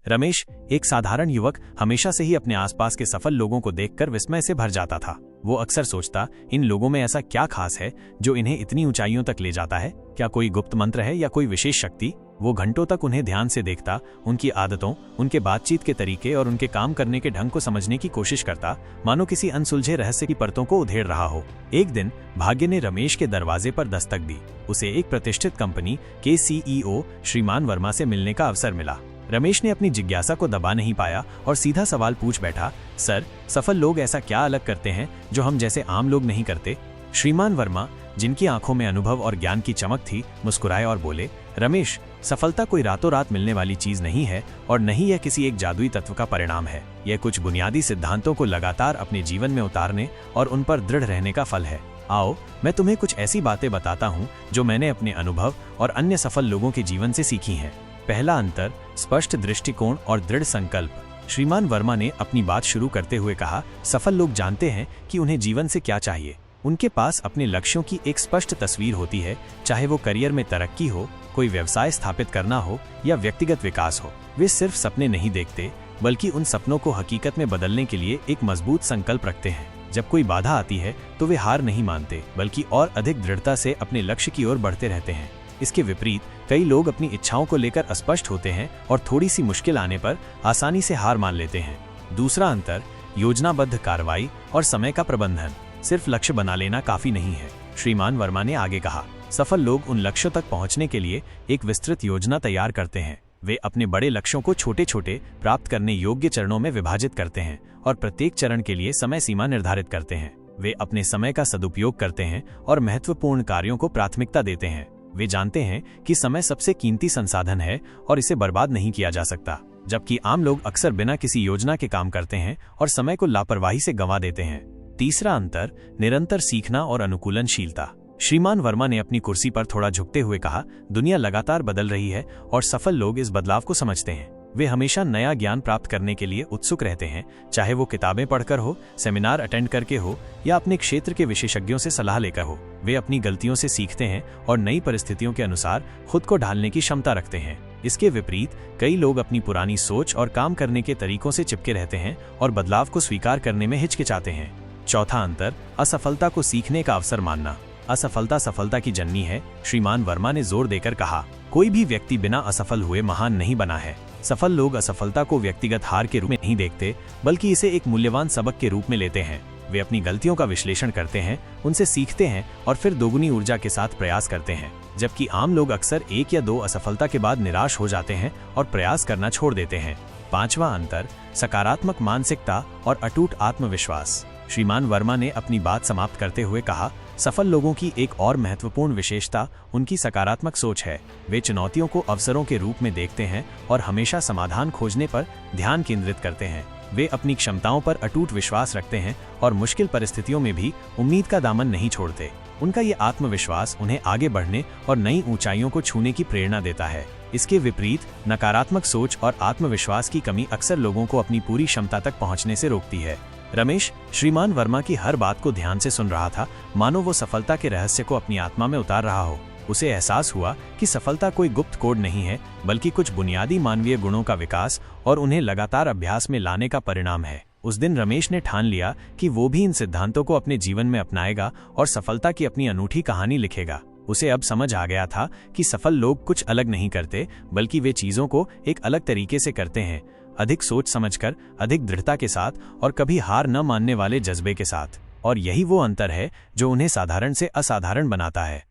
रमेश, एक साधारण युवक, हमेशा से ही अपने आसपास के सफल लोगों को देखकर विस्मय से भर जाता था। वो अक्सर सोचता, इन लोगों में ऐसा क्या खास है जो इन्हें इतनी ऊंचाइयों तक ले जाता है? क्या कोई गुप्त मंत्र है या कोई विशेष शक्ति? वो घंटों तक उन्हें ध्यान से देखता, उनकी आदतों, उनके बातचीत के तरीके और उनके काम करने के ढंग को समझने की कोशिश करता, मानो किसी अनसुलझे रहस्य की परतों को उधेड़ रहा हो। एक दिन भाग्य ने रमेश के दरवाजे पर दस्तक दी। उसे एक प्रतिष्ठित कंपनी के CEO श्रीमान वर्मा से मिलने का अवसर मिला। रमेश ने अपनी जिज्ञासा को दबा नहीं पाया और सीधा सवाल पूछ बैठा, सर, सफल लोग ऐसा क्या अलग करते हैं जो हम जैसे आम लोग नहीं करते? श्रीमान वर्मा, जिनकी आंखों में अनुभव और ज्ञान की चमक थी, मुस्कुराए और बोले, रमेश, सफलता कोई रातों रात मिलने वाली चीज नहीं है और नहीं यह किसी एक जादुई तत्व का परिणाम है। यह कुछ बुनियादी सिद्धांतों को लगातार अपने जीवन में उतारने और उन पर दृढ़ रहने का फल है। आओ, मैं तुम्हें कुछ ऐसी बातें बताता हूँ जो मैंने अपने अनुभव और अन्य सफल लोगों के जीवन से सीखी हैं। पहला अंतर, स्पष्ट दृष्टिकोण और दृढ़ संकल्प। श्रीमान वर्मा ने अपनी बात शुरू करते हुए कहा, सफल लोग जानते हैं कि उन्हें जीवन से क्या चाहिए। उनके पास अपने लक्ष्यों की एक स्पष्ट तस्वीर होती है, चाहे वो करियर में तरक्की हो, कोई व्यवसाय स्थापित करना हो या व्यक्तिगत विकास हो। वे सिर्फ सपने नहीं देखते, बल्कि उन सपनों को हकीकत में बदलने के लिए एक मजबूत संकल्प रखते हैं। जब कोई बाधा आती है तो वे हार नहीं मानते, बल्कि और अधिक दृढ़ता से अपने लक्ष्य की ओर बढ़ते रहते हैं। इसके विपरीत कई लोग अपनी इच्छाओं को लेकर अस्पष्ट होते हैं और थोड़ी सी मुश्किल आने पर आसानी से हार मान लेते हैं। दूसरा अंतर, योजनाबद्ध कार्रवाई और समय का प्रबंधन। सिर्फ लक्ष्य बना लेना काफी नहीं है। श्रीमान वर्मा ने आगे कहा, सफल लोग उन लक्ष्यों तक पहुंचने के लिए एक विस्तृत योजना तैयार करते हैं। वे अपने बड़े लक्ष्यों को छोटे छोटे प्राप्त करने योग्य चरणों में विभाजित करते हैं और प्रत्येक चरण के लिए समय सीमा निर्धारित करते हैं। वे अपने समय का सदुपयोग करते हैं और महत्वपूर्ण कार्यों को प्राथमिकता देते हैं। वे जानते हैं कि समय सबसे कीमती संसाधन है और इसे बर्बाद नहीं किया जा सकता, जबकि आम लोग अक्सर बिना किसी योजना के काम करते हैं और समय को लापरवाही से गंवा देते हैं। तीसरा अंतर, निरंतर सीखना और अनुकूलनशीलता। श्रीमान वर्मा ने अपनी कुर्सी पर थोड़ा झुकते हुए कहा, दुनिया लगातार बदल रही है और सफल लोग इस बदलाव को समझते हैं। वे हमेशा नया ज्ञान प्राप्त करने के लिए उत्सुक रहते हैं, चाहे वो किताबें पढ़कर हो, सेमिनार अटेंड करके हो या अपने क्षेत्र के विशेषज्ञों से सलाह लेकर हो। वे अपनी गलतियों से सीखते हैं और नई परिस्थितियों के अनुसार खुद को ढालने की क्षमता रखते हैं। इसके विपरीत कई लोग अपनी पुरानी सोच और काम करने के तरीकों से चिपके रहते हैं और बदलाव को स्वीकार करने में हिचकिचाते हैं। चौथा अंतर, असफलता को सीखने का अवसर मानना। असफलता सफलता की जननी है, श्रीमान वर्मा ने जोर देकर कहा। कोई भी व्यक्ति बिना असफल हुए महान नहीं बना है। सफल लोग असफलता को व्यक्तिगत हार के रूप में नहीं देखते, बल्कि इसे एक मूल्यवान सबक के रूप में लेते हैं। वे अपनी गलतियों का विश्लेषण करते हैं, उनसे सीखते हैं और फिर दोगुनी ऊर्जा के साथ प्रयास करते हैं, जबकि आम लोग अक्सर एक या दो असफलता के बाद निराश हो जाते हैं और प्रयास करना छोड़ देते हैं। पांचवा अंतर, सकारात्मक मानसिकता और अटूट आत्मविश्वास। श्रीमान वर्मा ने अपनी बात समाप्त करते हुए कहा, सफल लोगों की एक और महत्वपूर्ण विशेषता उनकी सकारात्मक सोच है। वे चुनौतियों को अवसरों के रूप में देखते हैं और हमेशा समाधान खोजने पर ध्यान केंद्रित करते हैं। वे अपनी क्षमताओं पर अटूट विश्वास रखते हैं और मुश्किल परिस्थितियों में भी उम्मीद का दामन नहीं छोड़ते। उनका ये आत्मविश्वास उन्हें आगे बढ़ने और नई ऊंचाइयों को छूने की प्रेरणा देता है। इसके विपरीत नकारात्मक सोच और आत्मविश्वास की कमी अक्सर लोगों को अपनी पूरी क्षमता तक पहुंचने से रोकती है। रमेश श्रीमान वर्मा की हर बात को ध्यान से सुन रहा था, मानो वो सफलता के रहस्य को अपनी आत्मा में उतार रहा हो। उसे एहसास हुआ कि सफलता कोई गुप्त कोड नहीं है, बल्कि कुछ बुनियादी मानवीय गुणों का विकास और उन्हें लगातार अभ्यास में लाने का परिणाम है। उस दिन रमेश ने ठान लिया कि वो भी इन सिद्धांतों को अपने जीवन में अपनाएगा और सफलता की अपनी अनूठी कहानी लिखेगा। उसे अब समझ आ गया था कि सफल लोग कुछ अलग नहीं करते, बल्कि वे चीजों को एक अलग तरीके से करते हैं, अधिक सोच समझकर, अधिक दृढ़ता के साथ और कभी हार न मानने वाले जज्बे के साथ। और यही वो अंतर है जो उन्हें साधारण से असाधारण बनाता है।